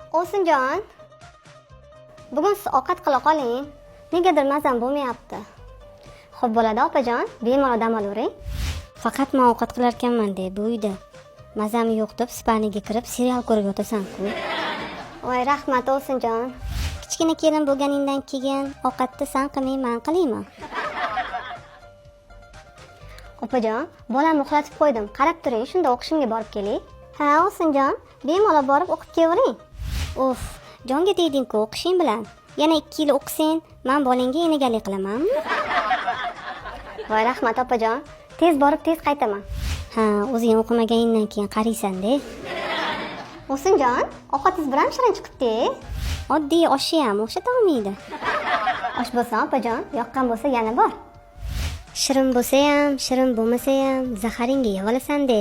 Ovsinjon, bugun siz ovqat qila qoling. Negadir mazam bo'lmayapti. Xo'p bo'ladi opajon, bemalol dam olavering. Faqat men ovqat qilar ekanman deb bu uyda mazam yo'q deb spaniga kirib serial ko'rib yotasan-ku. Voy, rahmat Ovsinjon. Kichkina kelin bo'lganingdan keyin ovqatni sen qilmay men qilayman. Opajon, bolamni uxlatib qo'ydim. Qarab turing, shunda o'qishimga borib kelay. Ha, Ovsinjon, bemalol borib o'qib kelavering. Uf, jonga tegding-ku o'qishing bilan. Yana 2 yil o'qisang, men bolangga enagalik qilaman. Voy, rahmat opajon. Tez borib tez qaytaman. Ha, o'zing o'qimaganingdan keyin qaraysan-da. Ovsinjon, ovqatingiz bilan shirin chiqibdi. Oddiy oshi ham o'xshata olmaydi. Osh bo'lsa opajon, yoqqan bo'lsa yana bor. Shirin bo'lsa ham, shirin bo'lmasa ham zaharingga yeb olasan-da.